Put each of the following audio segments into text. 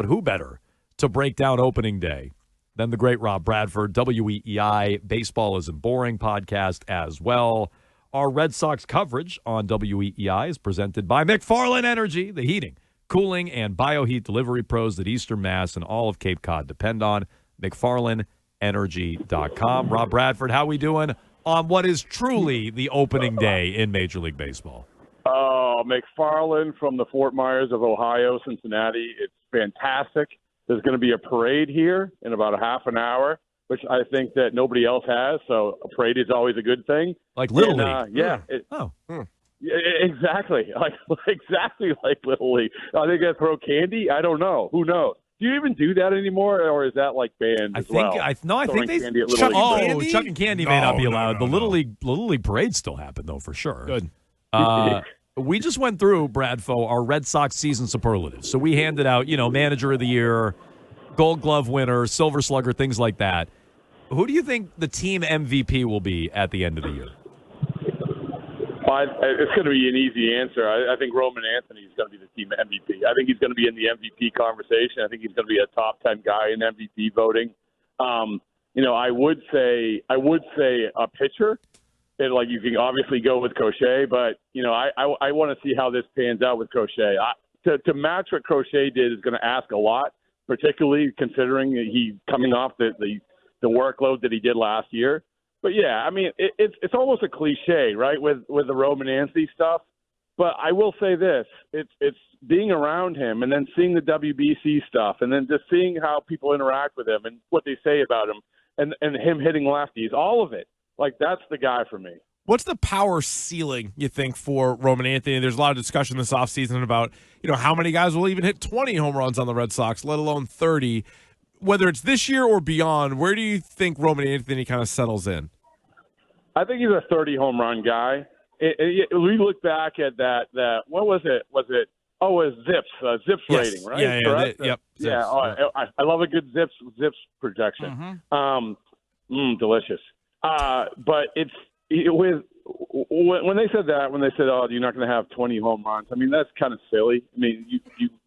But who better to break down opening day than the great Rob Bradford, WEEI Baseball Isn't Boring podcast as well. Our Red Sox coverage on WEEI is presented by McFarland Energy, the heating, cooling, and bioheat delivery pros that Eastern Mass and all of Cape Cod depend on. McFarlandEnergy.com. Rob Bradford, how we doing on what is truly the opening day in Major League Baseball? McFarland from the Fort Myers of Ohio, Cincinnati. It's fantastic. There's going to be a parade here in about a half an hour, which I think that nobody else has. So a parade is always a good thing. Like Little League. Yeah. Yeah, exactly. Exactly like Little League. Are they going to throw candy? I don't know. Who knows? Do you even do that anymore, or is that like banned as well? I think they chucking candy may not be allowed. The Little League parade still happened though, for sure. Good. We just went through, Bradfo, our Red Sox season superlatives. So we handed out, Manager of the Year, Gold Glove winner, Silver Slugger, things like that. Who do you think the team MVP will be at the end of the year? It's going to be an easy answer. I think Roman Anthony is going to be the team MVP. I think he's going to be in the MVP conversation. I think he's going to be a top 10 guy in MVP voting. I would say a pitcher. And you can obviously go with Crochet, but I want to see how this pans out with Crochet. To match what Crochet did is going to ask a lot, particularly considering he coming off the workload that he did last year. But yeah, I mean it's almost a cliche, right, with the Roman Anthony stuff. But I will say this: it's being around him and then seeing the WBC stuff, and then just seeing how people interact with him and what they say about him, and him hitting lefties, all of it. That's the guy for me. What's the power ceiling, you think, for Roman Anthony? There's a lot of discussion this offseason about, how many guys will even hit 20 home runs on the Red Sox, let alone 30. Whether it's this year or beyond, where do you think Roman Anthony kind of settles in? I think he's a 30 home run guy. We look back at that. What was it? Was it? Oh, it was Zips yes. rating, right? Yeah. Yep. Zips, yeah. I love a good Zips projection. Mm-hmm. Delicious. But when they said that, when they said, "Oh, you're not going to have 20 home runs," I mean that's kind of silly. I mean,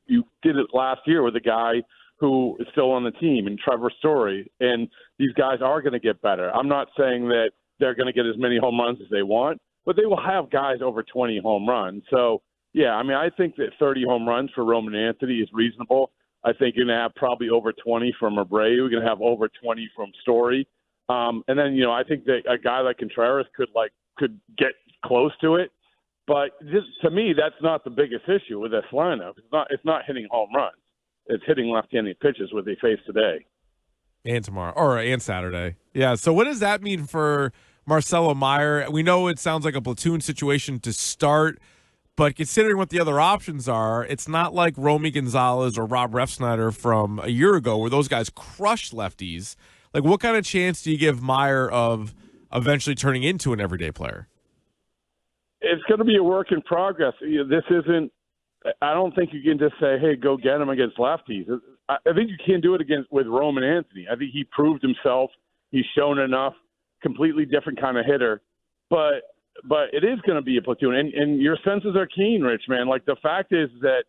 you did it last year with a guy who is still on the team, and Trevor Story, and these guys are going to get better. I'm not saying that they're going to get as many home runs as they want, but they will have guys over 20 home runs. So yeah, I mean, I think that 30 home runs for Roman Anthony is reasonable. I think you're going to have probably over 20 from Abreu. You're going to have over 20 from Story. And then, I think that a guy like Contreras could get close to it. But to me, that's not the biggest issue with this lineup. It's not hitting home runs. It's hitting left-handed pitches, what they face today. And tomorrow, and Saturday. Yeah, so what does that mean for Marcelo Meyer? We know it sounds like a platoon situation to start, but considering what the other options are, it's not like Romy Gonzalez or Rob Refsnyder from a year ago where those guys crushed lefties. What kind of chance do you give Meyer of eventually turning into an everyday player? It's going to be a work in progress. This isn't – I don't think you can just say, hey, go get him against lefties. I think you can do it with Roman Anthony. I think he proved himself. He's shown enough. Completely different kind of hitter. But it is going to be a platoon. And your senses are keen, Rich, man. The fact is that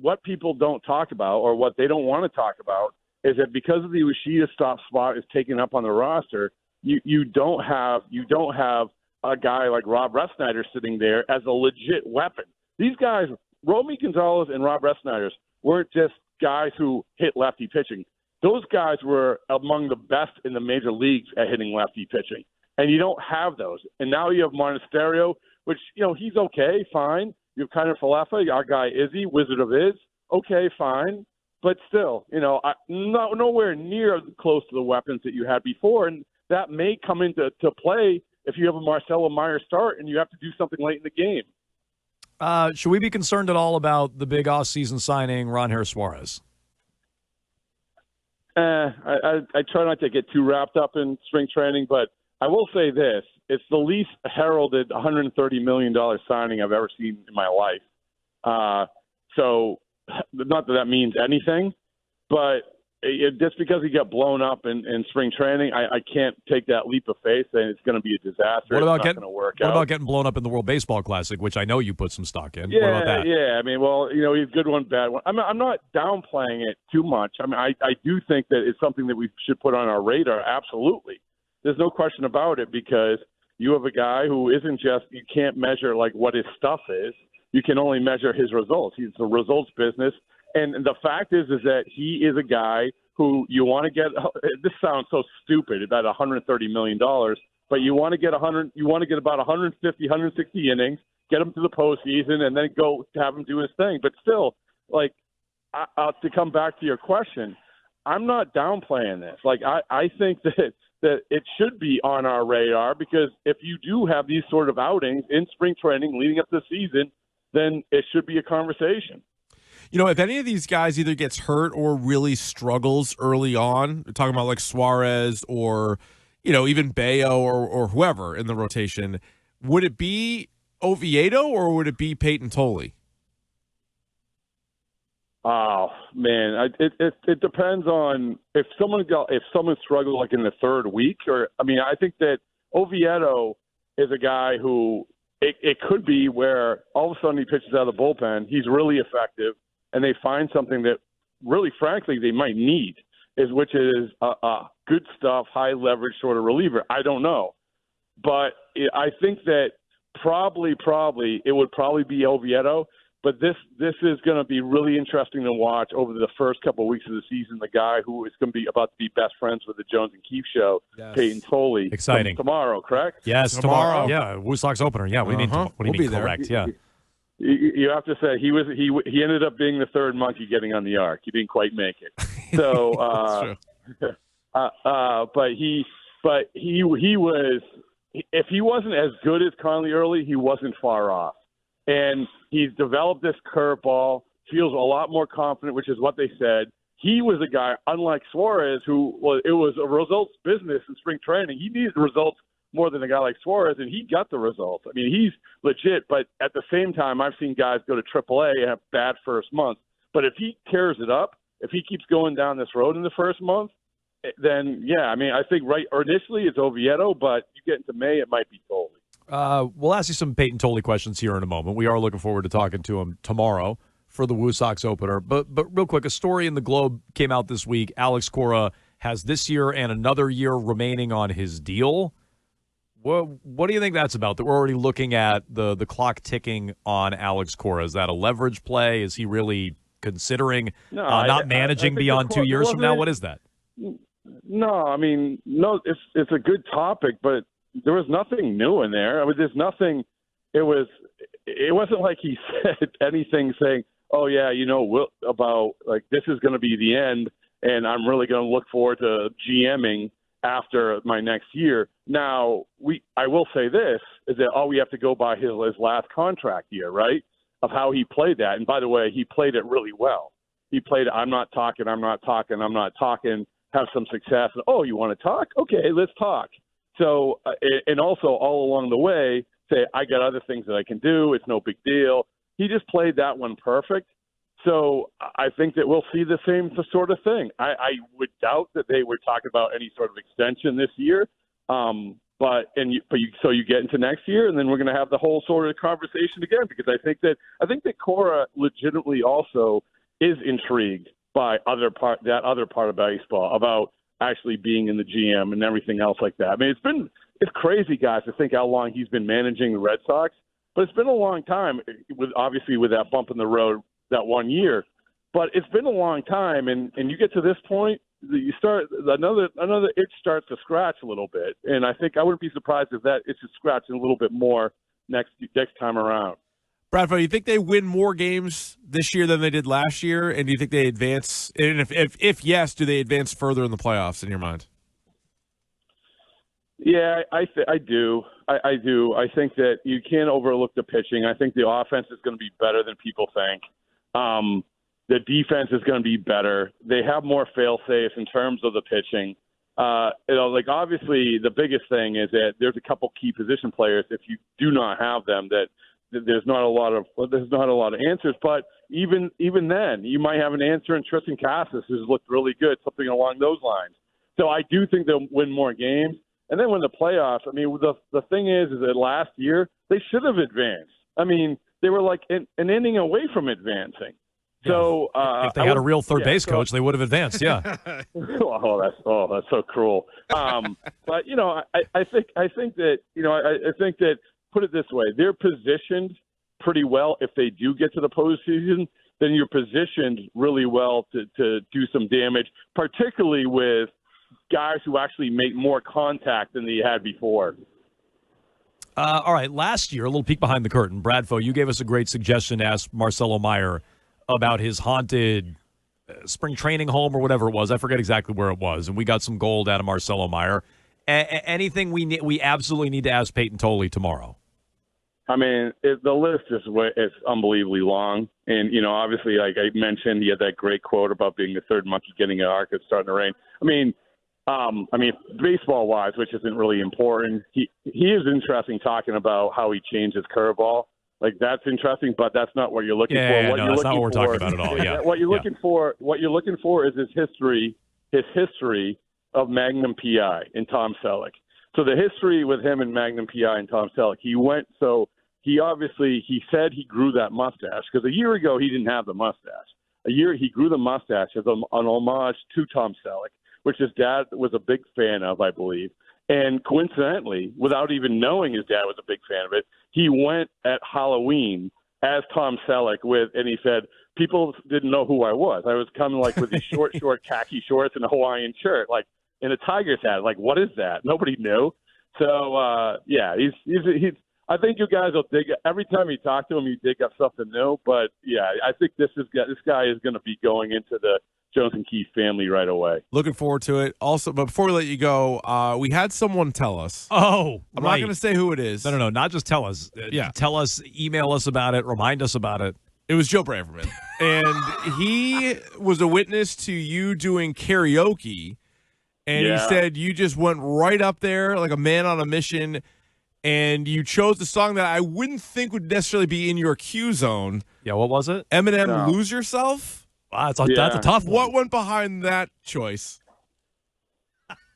what people don't talk about or what they don't want to talk about is that because of the Ushida stop spot is taken up on the roster, you don't have a guy like Rob Refsnyder sitting there as a legit weapon. These guys, Romy Gonzalez and Rob Refsnyder, weren't just guys who hit lefty pitching. Those guys were among the best in the major leagues at hitting lefty pitching. And you don't have those. And now you have Monasterio, which, he's okay, fine. You have Kiner Falefa, our guy Izzy, Wizard of Iz. Okay, fine. But still, nowhere near close to the weapons that you had before. And that may come into play if you have a Marcelo Meyer start and you have to do something late in the game. Should we be concerned at all about the big off-season signing, Ronher Suarez? I try not to get too wrapped up in spring training, but I will say this. It's the least heralded $130 million signing I've ever seen in my life. So not that means anything, but just because he got blown up in spring training, I can't take that leap of faith saying it's going to be a disaster. What about going to work out. What about getting blown up in the World Baseball Classic, which I know you put some stock in? Yeah, What about that? yeah. I mean, well, he's good one, bad one. I'm not downplaying it too much. I mean, I do think that it's something that we should put on our radar. Absolutely, there's no question about it, because you have a guy who isn't just, you can't measure like what his stuff is. You can only measure his results. He's a results business. And the fact is that he is a guy who you want to get. This sounds so stupid about $130 million, but you want to get about 150, 160 innings, get him to the postseason, and then go have him do his thing. But still, like, to come back to your question, I'm not downplaying this. Like, I think that it should be on our radar, because if you do have these sort of outings in spring training leading up to the season, then it should be a conversation. If any of these guys either gets hurt or really struggles early on, we're talking about like Suarez or, even Bayo or whoever in the rotation, would it be Oviedo or would it be Peyton Tolley? Oh man, it depends on if someone struggled like in the third week, or I think that Oviedo is a guy who it could be where all of a sudden he pitches out of the bullpen, he's really effective, and they find something that really, frankly, they might need, which is a good stuff, high leverage sort of reliever. I don't know, but I think that probably it would probably be Oviedo. But this is going to be really interesting to watch over the first couple of weeks of the season. The guy who is going to be about to be best friends with the Jones and Keefe show, yes. Peyton Tolley. Exciting. Tomorrow, correct? Yes, tomorrow. Yeah, Wu Sox opener. Yeah, what do you mean? What do you mean correct? Yeah. You have to say he ended up being the third monkey getting on the ark. He didn't quite make it. So, but he was, if he wasn't as good as Conley early, he wasn't far off. And he's developed this curveball, feels a lot more confident, which is what they said. He was a guy, unlike Suarez, it was a results business in spring training. He needed results more than a guy like Suarez, and he got the results. He's legit, but at the same time, I've seen guys go to AAA and have bad first months. But if he tears it up, if he keeps going down this road in the first month, then, yeah, I think initially it's Oviedo, but you get into May, it might be Tolley. We'll ask you some Peyton Tolley questions here in a moment. We are looking forward to talking to him tomorrow for the Wu Sox opener. But real quick, a story in the Globe came out this week. Alex Cora has this year and another year remaining on his deal. What do you think that's about, that we're already looking at the clock ticking on Alex Cora? Is that a leverage play? Is he really considering not managing beyond 2 years from now? What is that? No, no, it's a good topic, but there was nothing new in there. There's nothing. It wasn't like he said anything saying, oh, yeah, about like this is going to be the end, and I'm really going to look forward to GMing after my next year. Now, I will say this, is that all we have to go by his last contract year, right, of how he played that. And by the way, he played it really well. He played, I'm not talking, have some success. And, oh, you want to talk? Okay, let's talk. So, and also all along the way, say, I got other things that I can do. It's no big deal. He just played that one perfect. So I think that we'll see the same sort of thing. I would doubt that they were talking about any sort of extension this year. So you get into next year, and then we're going to have the whole sort of conversation again, because I think that Cora legitimately also is intrigued by that other part of baseball about actually being in the GM and everything else like that. It's crazy, guys, to think how long he's been managing the Red Sox, but it's been a long time. Obviously with that bump in the road that 1 year, but it's been a long time, and you get to this point, you start another itch starts to scratch a little bit, and I think I wouldn't be surprised if that itch is scratching a little bit more next time around. Bradford, do you think they win more games this year than they did last year, and do you think they advance? And if yes, do they advance further in the playoffs in your mind? Yeah, I do. I do. I think that you can't overlook the pitching. I think the offense is going to be better than people think. The defense is going to be better. They have more fail-safes in terms of the pitching. Obviously the biggest thing is that there's a couple key position players, if you do not have them, that there's not a lot of answers. But even then, you might have an answer in Tristan Casas, who's looked really good, something along those lines. So I do think they'll win more games. And then when the playoffs, I mean, the thing is that last year they should have advanced. I mean, they were like an inning away from advancing. So if they had a real third base coach, they would have advanced. Yeah. That's so cruel. But I think that put it this way: they're positioned pretty well. If they do get to the postseason, then you're positioned really well to do some damage, particularly with guys who actually make more contact than they had before. All right, last year, a little peek behind the curtain. Bradfo, you gave us a great suggestion to ask Marcelo Meyer about his haunted spring training home or whatever it was. I forget exactly where it was, and we got some gold out of Marcelo Meyer. Anything we absolutely need to ask Peyton Tolley tomorrow? I mean, the list is unbelievably long. And, obviously, like I mentioned, he had that great quote about being the third monkey getting an arc. It's starting to rain. I mean, baseball-wise, which isn't really important, he is interesting talking about how he changed his curveball. Like, that's interesting, but that's not what you're looking for. That's not what we're talking about at all. Yeah. What you're looking for is his history of Magnum PI and Tom Celich. So the history with him and Magnum PI and Tom Celich, he said he grew that mustache because a year ago he didn't have the mustache. He grew the mustache as an homage to Tom Celich, which his dad was a big fan of, I believe. And coincidentally, without even knowing his dad was a big fan of it, he went at Halloween as Tom Celich and he said, people didn't know who I was. I was coming like with these short khaki shorts and a Hawaiian shirt, like in a Tigers hat. Like, what is that? Nobody knew. So, he's I think you guys will dig it. Every time you talk to him, you dig up something new. But, yeah, I think this guy is going to be going into the Jones and Keefe family right away. Looking forward to it. Also, but before we let you go, we had someone tell us. Oh, I'm not going to say who it is. No, not just tell us. Tell us, email us about it, remind us about it. It was Joe Braverman. And he was a witness to you doing karaoke. And he said you just went right up there like a man on a mission. And you chose the song that I wouldn't think would necessarily be in your Q zone. Yeah, what was it? Eminem, Lose Yourself? Wow, that's a tough one. What went behind that choice?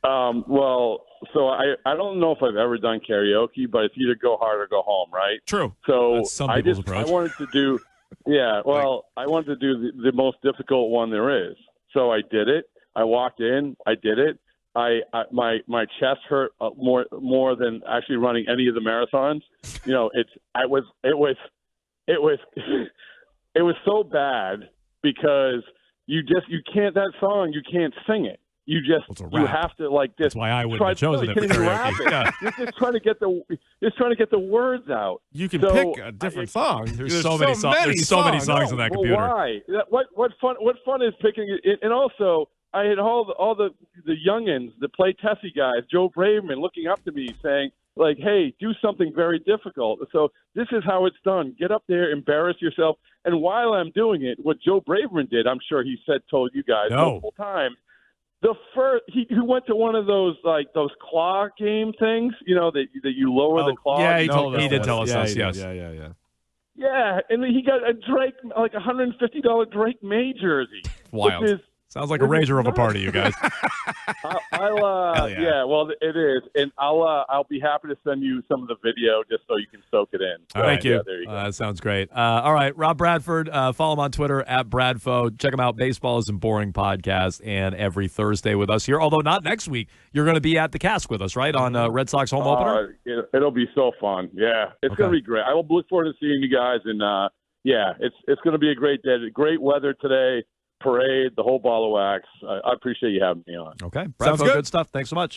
Well, so I don't know if I've ever done karaoke, but it's either go hard or go home, right? True. So that's some people's approach. I wanted to do, I wanted to do the most difficult one there is. So I did it. I walked in. I did it. My chest hurt more than actually running any of the marathons. It was so bad because you can't sing it. You have to like this. That's why I wouldn't have chosen it for karaoke. Yeah. You're just trying to get the words out. You can pick a different song. There's so many songs. There's so many songs on that computer. Why? What fun is picking it? And also, I had all the youngins, the play Tessie guys, Joe Braverman, looking up to me saying, like, hey, do something very difficult. So this is how it's done. Get up there, embarrass yourself. And while I'm doing it, what Joe Braverman did, I'm sure he told you guys multiple times, he went to one of those claw game things, that you lower the claw. Yeah, he did tell us this. Yes. Yeah. Yeah, and he got a Drake, like $150 Drake May jersey. Wild. Sounds like a rager of a party, you guys. Well, it is, and I'll be happy to send you some of the video just so you can soak it in. Thank you. Yeah, there you go. That sounds great. All right, Rob Bradford, follow him on Twitter @Bradfo. Check him out. Baseball Isn't Boring podcast, and every Thursday with us here. Although not next week, you're going to be at the Cask with us, right, on Red Sox home opener. It'll be so fun. Yeah, it's going to be great. I will look forward to seeing you guys, and it's going to be a great day. Great weather today. Parade, the whole ball of wax. I appreciate you having me on. Okay. Sounds good stuff. Thanks so much.